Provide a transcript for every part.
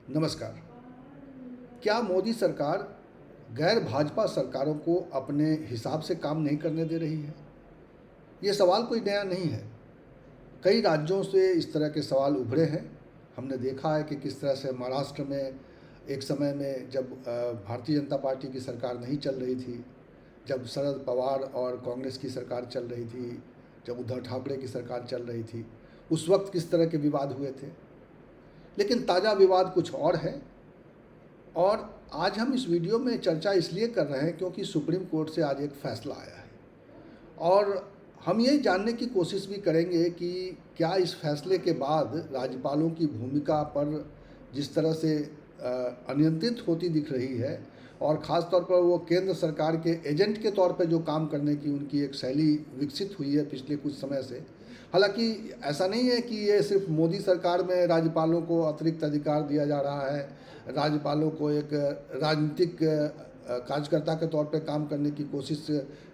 नमस्कार। क्या मोदी सरकार गैर भाजपा सरकारों को अपने हिसाब से काम नहीं करने दे रही है? ये सवाल कोई नया नहीं है। कई राज्यों से इस तरह के सवाल उभरे हैं। हमने देखा है कि किस तरह से महाराष्ट्र में एक समय में जब भारतीय जनता पार्टी की सरकार नहीं चल रही थी, जब शरद पवार और कांग्रेस की सरकार चल रही थी, जब उद्धव ठाकरे की सरकार चल रही थी, उस वक्त किस तरह के विवाद हुए थे। लेकिन ताज़ा विवाद कुछ और है। और आज हम इस वीडियो में चर्चा इसलिए कर रहे हैं क्योंकि सुप्रीम कोर्ट से आज एक फ़ैसला आया है और हम ये जानने की कोशिश भी करेंगे कि क्या इस फैसले के बाद राज्यपालों की भूमिका पर जिस तरह से अनियंत्रित होती दिख रही है और ख़ास तौर पर वो केंद्र सरकार के एजेंट के तौर पर जो काम करने की उनकी एक शैली विकसित हुई है पिछले कुछ समय से। हालांकि ऐसा नहीं है कि ये सिर्फ मोदी सरकार में राज्यपालों को अतिरिक्त अधिकार दिया जा रहा है, राज्यपालों को एक राजनीतिक कार्यकर्ता के तौर पे काम करने की कोशिश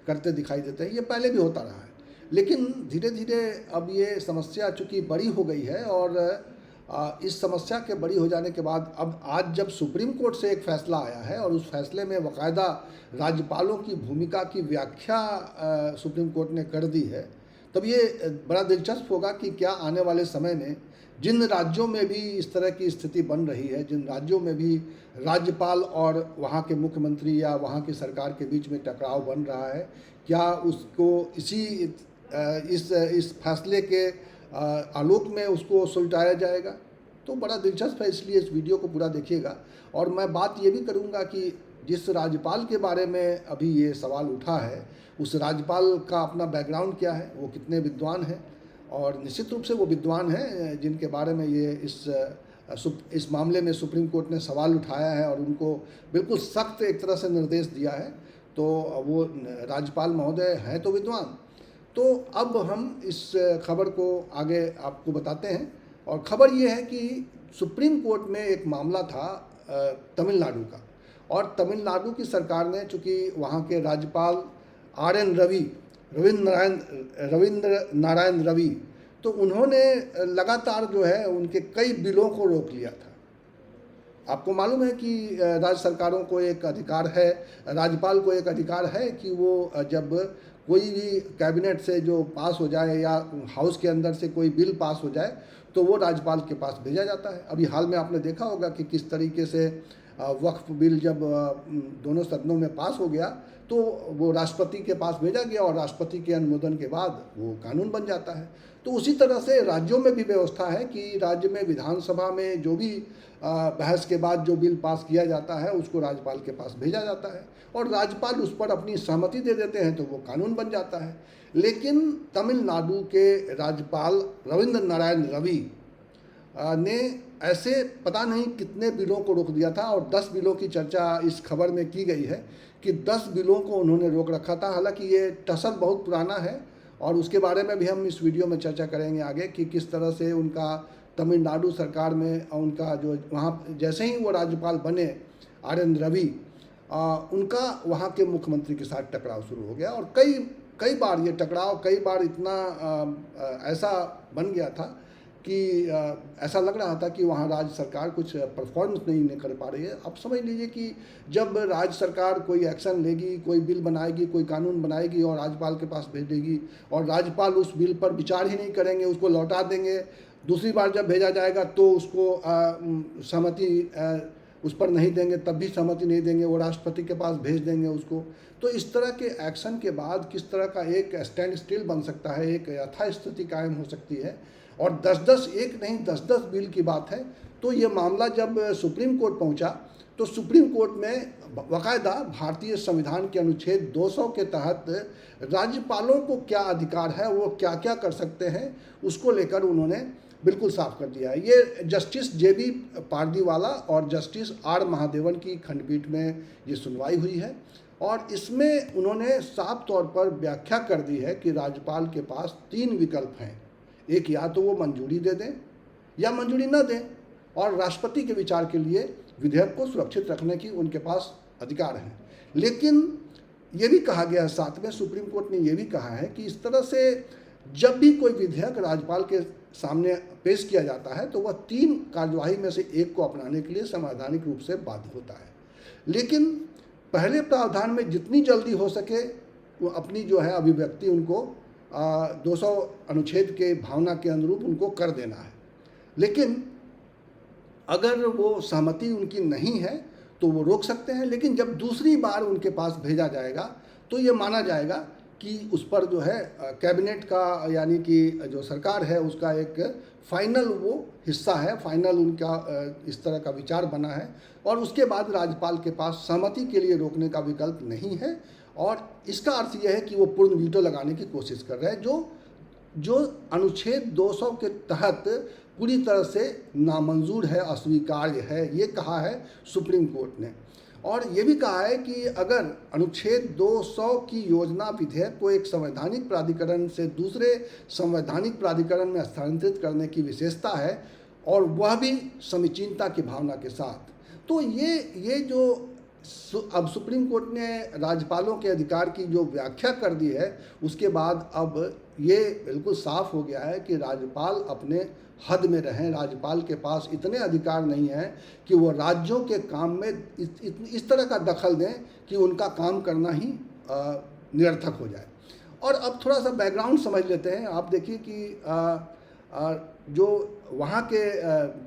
करते दिखाई देते हैं। ये पहले भी होता रहा है, लेकिन धीरे धीरे अब ये समस्या चूँकि बड़ी हो गई है और इस समस्या के बड़ी हो जाने के बाद अब आज जब सुप्रीम कोर्ट से एक फ़ैसला आया है और उस फैसले में बाकायदा राज्यपालों की भूमिका की व्याख्या सुप्रीम कोर्ट ने कर दी है, तब ये बड़ा दिलचस्प होगा कि क्या आने वाले समय में जिन राज्यों में भी इस तरह की स्थिति बन रही है, जिन राज्यों में भी राज्यपाल और वहाँ के मुख्यमंत्री या वहाँ की सरकार के बीच में टकराव बन रहा है, क्या उसको इस फैसले के आलोक में उसको सुलझाया जाएगा। तो बड़ा दिलचस्प है, इसलिए इस वीडियो को पूरा देखिएगा। और मैं बात ये भी करूँगा कि जिस राज्यपाल के बारे में अभी ये सवाल उठा है, उस राज्यपाल का अपना बैकग्राउंड क्या है, वो कितने विद्वान हैं, और निश्चित रूप से वो विद्वान हैं जिनके बारे में ये इस मामले में सुप्रीम कोर्ट ने सवाल उठाया है और उनको बिल्कुल सख्त एक तरह से निर्देश दिया है। तो वो राज्यपाल महोदय हैं तो विद्वान। तो अब हम इस खबर को आगे आपको बताते हैं। और ख़बर ये है कि सुप्रीम कोर्ट में एक मामला था तमिलनाडु का, और तमिलनाडु की सरकार ने, चूँकि वहाँ के राज्यपाल RN रवि, रविंद्र नारायण रवि, तो उन्होंने लगातार जो है उनके कई बिलों को रोक लिया था। आपको मालूम है कि राज्य सरकारों को एक अधिकार है, राज्यपाल को एक अधिकार है कि वो जब कोई भी कैबिनेट से जो पास हो जाए या हाउस के अंदर से कोई बिल पास हो जाए तो वो राज्यपाल के पास भेजा जाता है। अभी हाल में आपने देखा होगा कि किस तरीके से वक्फ बिल जब दोनों सदनों में पास हो गया तो वो राष्ट्रपति के पास भेजा गया और राष्ट्रपति के अनुमोदन के बाद वो कानून बन जाता है। तो उसी तरह से राज्यों में भी व्यवस्था है कि राज्य में विधानसभा में जो भी बहस के बाद जो बिल पास किया जाता है उसको राज्यपाल के पास भेजा जाता है और राज्यपाल उस पर अपनी सहमति दे देते हैं तो वो कानून बन जाता है। लेकिन तमिलनाडु के राज्यपाल रविंद्र नारायण रवि ने ऐसे पता नहीं कितने बिलों को रोक दिया था और 10 बिलों की चर्चा इस खबर में की गई है कि 10 बिलों को उन्होंने रोक रखा था। हालांकि ये टसल बहुत पुराना है और उसके बारे में भी हम इस वीडियो में चर्चा करेंगे आगे कि किस तरह से उनका तमिलनाडु सरकार में उनका जो वहाँ जैसे ही वो राज्यपाल बने RN रवि, उनका वहाँ के मुख्यमंत्री के साथ टकराव शुरू हो गया और कई बार ये टकराव कई बार इतना ऐसा बन गया था कि ऐसा लग रहा था कि वहाँ राज्य सरकार कुछ परफॉर्मेंस नहीं कर पा रही है। अब समझ लीजिए कि जब राज्य सरकार कोई एक्शन लेगी, कोई बिल बनाएगी, कोई कानून बनाएगी और राज्यपाल के पास भेज देगी और राज्यपाल उस बिल पर विचार ही नहीं करेंगे, उसको लौटा देंगे। दूसरी बार जब भेजा जाएगा तो उसको सहमति उस पर नहीं देंगे, तब भी सहमति नहीं देंगे, वो राष्ट्रपति के पास भेज देंगे उसको। तो इस तरह के एक्शन के बाद किस तरह का एक स्टैंड स्टिल बन सकता है, एक यथास्थिति कायम हो सकती है। और 10-10 एक नहीं 10-10 बिल की बात है। तो ये मामला जब सुप्रीम कोर्ट पहुंचा तो सुप्रीम कोर्ट में बाकायदा भारतीय संविधान के अनुच्छेद 200 के तहत राज्यपालों को क्या अधिकार है, वो क्या क्या कर सकते हैं, उसको लेकर उन्होंने बिल्कुल साफ कर दिया है। ये जस्टिस JB पारदीवाला और जस्टिस R महादेवन की खंडपीठ में ये सुनवाई हुई है और इसमें उन्होंने साफ तौर पर व्याख्या कर दी है कि राज्यपाल के पास 3 विकल्प हैं। एक, या तो वो मंजूरी दे दें या मंजूरी न दें, और राष्ट्रपति के विचार के लिए विधेयक को सुरक्षित रखने की उनके पास अधिकार है। लेकिन ये भी कहा गया है साथ में, सुप्रीम कोर्ट ने ये भी कहा है कि इस तरह से जब भी कोई विधेयक राज्यपाल के सामने पेश किया जाता है तो वह 3 कार्यवाही में से एक को अपनाने के लिए संवैधानिक रूप से बाध्य होता है। लेकिन पहले प्रावधान में जितनी जल्दी हो सके वो अपनी जो है अभिव्यक्ति उनको 200 अनुच्छेद के भावना के अनुरूप उनको कर देना है। लेकिन अगर वो सहमति उनकी नहीं है तो वो रोक सकते हैं, लेकिन जब दूसरी बार उनके पास भेजा जाएगा तो ये माना जाएगा कि उस पर जो है कैबिनेट का यानी कि जो सरकार है उसका एक फाइनल वो हिस्सा है, फाइनल उनका इस तरह का विचार बना है और उसके बाद राज्यपाल के पास सहमति के लिए रोकने का विकल्प नहीं है। और इसका अर्थ यह है कि वो पूर्ण वीटो लगाने की कोशिश कर रहे हैं जो अनुच्छेद 200 के तहत पूरी तरह से नामंजूर है, अस्वीकार्य है, ये कहा है सुप्रीम कोर्ट ने। और ये भी कहा है कि अगर अनुच्छेद 200 की योजना विधेयक को एक संवैधानिक प्राधिकरण से दूसरे संवैधानिक प्राधिकरण में स्थानांतरित करने की विशेषता है और वह भी समीचीनता की भावना के साथ, तो ये जो अब सुप्रीम कोर्ट ने राज्यपालों के अधिकार की जो व्याख्या कर दी है उसके बाद अब ये बिल्कुल साफ हो गया है कि राज्यपाल अपने हद में रहें। राज्यपाल के पास इतने अधिकार नहीं हैं कि वो राज्यों के काम में इस तरह का दखल दें कि उनका काम करना ही निरर्थक हो जाए। और अब थोड़ा सा बैकग्राउंड समझ लेते हैं। आप देखिए कि जो वहाँ के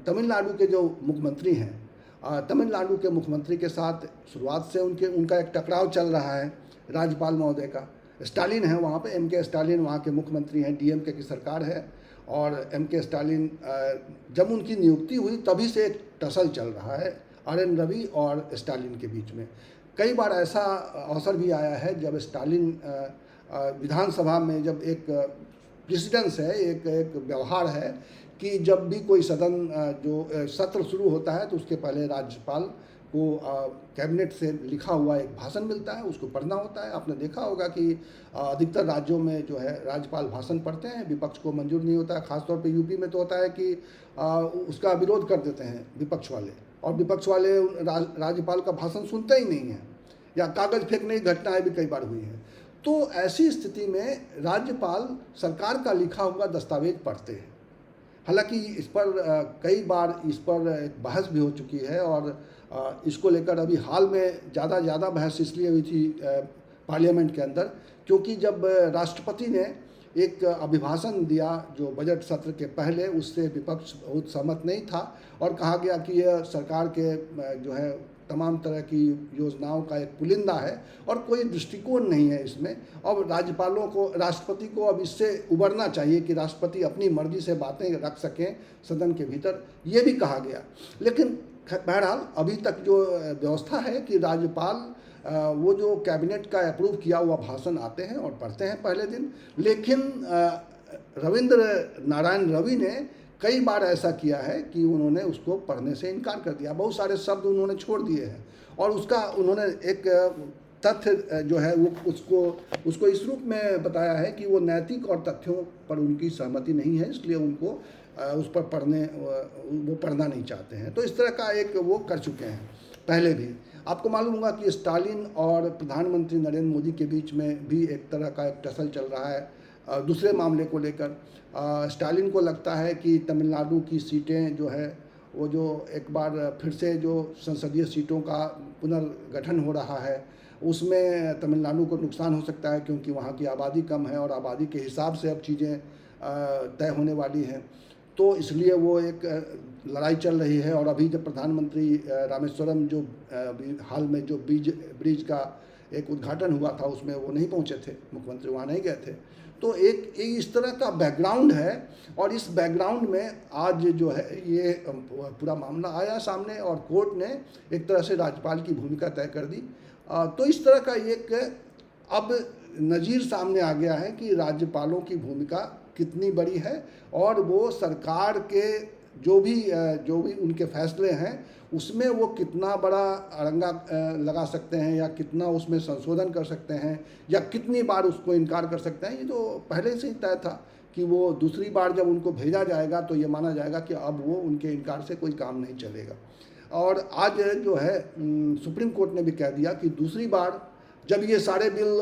तमिलनाडु के जो मुख्यमंत्री हैं, तमिलनाडु के मुख्यमंत्री के साथ शुरुआत से उनका एक टकराव चल रहा है राज्यपाल महोदय का। स्टालिन है वहाँ पे, एम.के. स्टालिन वहाँ के मुख्यमंत्री हैं, डीएमके की सरकार है और एम.के. स्टालिन जब उनकी नियुक्ति हुई तभी से एक टसल चल रहा है आर.एन. रवि और स्टालिन के बीच में। कई बार ऐसा अवसर भी आया है जब स्टालिन विधानसभा में जब एक प्रेसिडेंस है, एक व्यवहार है कि जब भी कोई सदन जो सत्र शुरू होता है तो उसके पहले राज्यपाल को कैबिनेट से लिखा हुआ एक भाषण मिलता है, उसको पढ़ना होता है। आपने देखा होगा कि अधिकतर राज्यों में जो है राज्यपाल भाषण पढ़ते हैं, विपक्ष को मंजूर नहीं होता है। खासतौर पे यूपी में तो होता है कि उसका विरोध कर देते हैं विपक्ष वाले, और विपक्ष वाले राज्यपाल का भाषण सुनते ही नहीं हैं, या कागज़ फेंकने की घटनाएँ भी कई बार हुई हैं। तो ऐसी स्थिति में राज्यपाल सरकार का लिखा हुआ दस्तावेज पढ़ते हैं। हालांकि इस पर कई बार इस पर एक बहस भी हो चुकी है और इसको लेकर अभी हाल में ज़्यादा बहस इसलिए हुई थी पार्लियामेंट के अंदर क्योंकि जब राष्ट्रपति ने एक अभिभाषण दिया जो बजट सत्र के पहले, उससे विपक्ष बहुत सहमत नहीं था और कहा गया कि यह सरकार के जो है तमाम तरह की योजनाओं का एक पुलिंदा है और कोई दृष्टिकोण नहीं है इसमें। अब राष्ट्रपति को अब इससे उबरना चाहिए कि राष्ट्रपति अपनी मर्जी से बातें रख सकें सदन के भीतर, ये भी कहा गया। लेकिन बहरहाल अभी तक जो व्यवस्था है कि राज्यपाल वो जो कैबिनेट का अप्रूव किया हुआ भाषण आते हैं और पढ़ते हैं पहले दिन। लेकिन रविंद्र नारायण रवि ने कई बार ऐसा किया है कि उन्होंने उसको पढ़ने से इनकार कर दिया, बहुत सारे शब्द उन्होंने छोड़ दिए हैं और उसका उन्होंने एक तथ्य जो है वो उसको इस रूप में बताया है कि वो नैतिक और तथ्यों पर उनकी सहमति नहीं है, इसलिए उनको उस पर वो पढ़ना नहीं चाहते हैं। तो इस तरह का एक वो कर चुके हैं पहले भी। आपको मालूम होगा कि स्टालिन और प्रधानमंत्री नरेंद्र मोदी के बीच में भी एक तरह का एक टसल चल रहा है दूसरे मामले को लेकर। स्टालिन को लगता है कि तमिलनाडु की सीटें जो है वो जो एक बार फिर से जो संसदीय सीटों का पुनर्गठन हो रहा है उसमें तमिलनाडु को नुकसान हो सकता है क्योंकि वहाँ की आबादी कम है और आबादी के हिसाब से अब चीज़ें तय होने वाली हैं। तो इसलिए वो एक लड़ाई चल रही है। और अभी जब प्रधानमंत्री रामेश्वरम जो हाल में जो ब्रिज का एक उद्घाटन हुआ था उसमें वो नहीं पहुँचे थे, मुख्यमंत्री वहाँ नहीं गए थे। तो एक इस तरह का बैकग्राउंड है और इस बैकग्राउंड में आज जो है ये पूरा मामला आया सामने और कोर्ट ने एक तरह से राज्यपाल की भूमिका तय कर दी। तो इस तरह का एक अब नज़ीर सामने आ गया है कि राज्यपालों की भूमिका कितनी बड़ी है और वो सरकार के जो भी उनके फैसले हैं उसमें वो कितना बड़ा अड़ंगा लगा सकते हैं या कितना उसमें संशोधन कर सकते हैं या कितनी बार उसको इनकार कर सकते हैं। ये तो पहले से ही तय था कि वो दूसरी बार जब उनको भेजा जाएगा तो ये माना जाएगा कि अब वो उनके इनकार से कोई काम नहीं चलेगा। और आज जो है सुप्रीम कोर्ट ने भी कह दिया कि दूसरी बार जब ये सारे बिल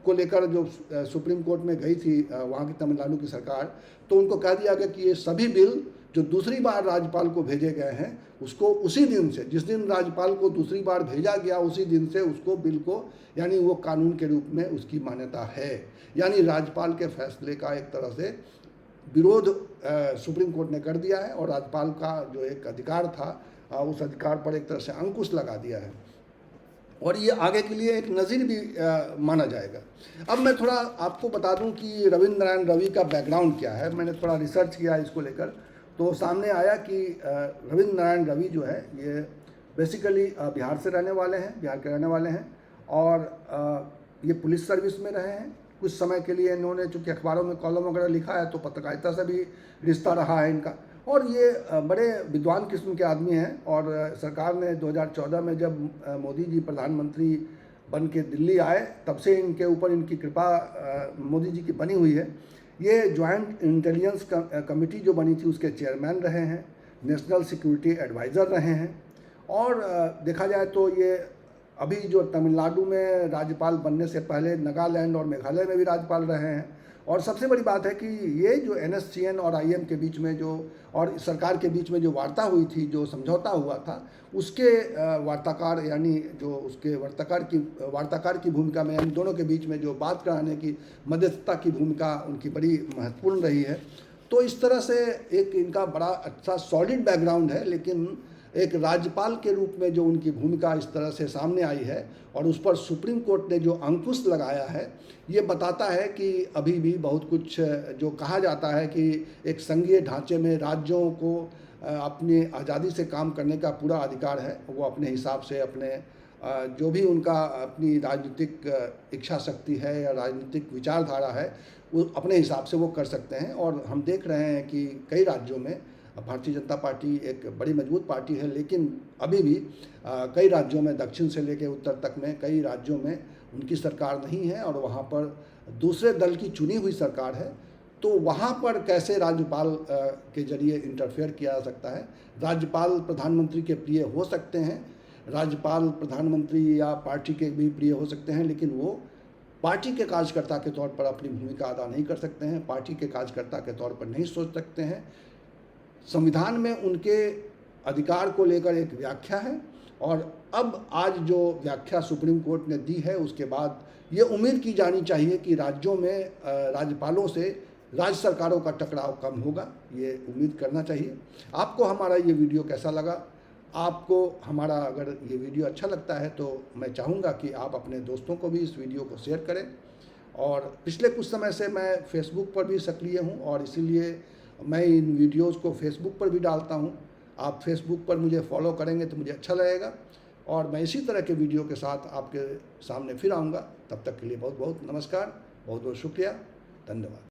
को लेकर जो सुप्रीम कोर्ट में गई थी वहाँ की तमिलनाडु की सरकार, तो उनको कह दिया गया कि ये सभी बिल जो दूसरी बार राज्यपाल को भेजे गए हैं उसको उसी दिन से, जिस दिन राज्यपाल को दूसरी बार भेजा गया उसी दिन से उसको बिल को, यानी वो कानून के रूप में उसकी मान्यता है। यानी राज्यपाल के फैसले का एक तरह से विरोध सुप्रीम कोर्ट ने कर दिया है और राज्यपाल का जो एक अधिकार था उस अधिकार पर एक तरह से अंकुश लगा दिया है और ये आगे के लिए एक नज़ीर भी माना जाएगा। अब मैं थोड़ा आपको बता दूं कि रविंद्र नारायण रवि का बैकग्राउंड क्या है। मैंने थोड़ा रिसर्च किया इसको लेकर, तो सामने आया कि रविंद्र नारायण रवि जो है ये बेसिकली बिहार से रहने वाले हैं, बिहार के रहने वाले हैं और ये पुलिस सर्विस में रहे हैं कुछ समय के लिए। इन्होंने चूँकि अखबारों में कॉलम वगैरह लिखा है तो पत्रकारिता से भी रिश्ता रहा है इनका, और ये बड़े विद्वान किस्म के आदमी हैं। और सरकार ने 2014 में जब मोदी जी प्रधानमंत्री बन के दिल्ली आए तब से इनके ऊपर इनकी कृपा मोदी जी की बनी हुई है। ये जॉइंट इंटेलिजेंस कमेटी जो बनी थी उसके चेयरमैन रहे हैं, नेशनल सिक्योरिटी एडवाइज़र रहे हैं और देखा जाए तो ये अभी जो तमिलनाडु में राज्यपाल बनने से पहले नागालैंड और मेघालय में भी राज्यपाल रहे हैं। और सबसे बड़ी बात है कि ये जो NSCN और IM के बीच में जो और सरकार के बीच में जो वार्ता हुई थी, जो समझौता हुआ था, उसके वार्ताकार यानी जो उसके वार्ताकार की भूमिका में, इन दोनों के बीच में जो बात कराने की मध्यस्थता की भूमिका उनकी बड़ी महत्वपूर्ण रही है। तो इस तरह से एक इनका बड़ा अच्छा सॉलिड बैकग्राउंड है, लेकिन एक राज्यपाल के रूप में जो उनकी भूमिका इस तरह से सामने आई है और उस पर सुप्रीम कोर्ट ने जो अंकुश लगाया है, ये बताता है कि अभी भी बहुत कुछ जो कहा जाता है कि एक संघीय ढांचे में राज्यों को अपनी आज़ादी से काम करने का पूरा अधिकार है। वो अपने हिसाब से अपने जो भी उनका अपनी राजनीतिक इच्छा शक्ति है या राजनीतिक विचारधारा है वो अपने हिसाब से वो कर सकते हैं। और हम देख रहे हैं कि कई राज्यों में भारतीय जनता पार्टी एक बड़ी मजबूत पार्टी है, लेकिन अभी भी कई राज्यों में, दक्षिण से लेकर उत्तर तक में कई राज्यों में उनकी सरकार नहीं है और वहाँ पर दूसरे दल की चुनी हुई सरकार है। तो वहाँ पर कैसे राज्यपाल के जरिए इंटरफेयर किया जा सकता है। राज्यपाल प्रधानमंत्री के प्रिय हो सकते हैं, राज्यपाल प्रधानमंत्री या पार्टी के भी प्रिय हो सकते हैं, लेकिन वो पार्टी के कार्यकर्ता के तौर पर अपनी भूमिका अदा नहीं कर सकते हैं, पार्टी के कार्यकर्ता के तौर पर नहीं सोच सकते हैं। संविधान में उनके अधिकार को लेकर एक व्याख्या है और अब आज जो व्याख्या सुप्रीम कोर्ट ने दी है उसके बाद ये उम्मीद की जानी चाहिए कि राज्यों में राज्यपालों से राज्य सरकारों का टकराव कम होगा, ये उम्मीद करना चाहिए। आपको हमारा ये वीडियो कैसा लगा? आपको हमारा अगर ये वीडियो अच्छा लगता है तो मैं चाहूँगा कि आप अपने दोस्तों को भी इस वीडियो को शेयर करें। और पिछले कुछ समय से मैं फेसबुक पर भी सक्रिय हूँ और इसीलिए मैं इन वीडियोस को फेसबुक पर भी डालता हूँ। आप फेसबुक पर मुझे फॉलो करेंगे तो मुझे अच्छा लगेगा और मैं इसी तरह के वीडियो के साथ आपके सामने फिर आऊँगा। तब तक के लिए बहुत बहुत नमस्कार, बहुत बहुत शुक्रिया, धन्यवाद।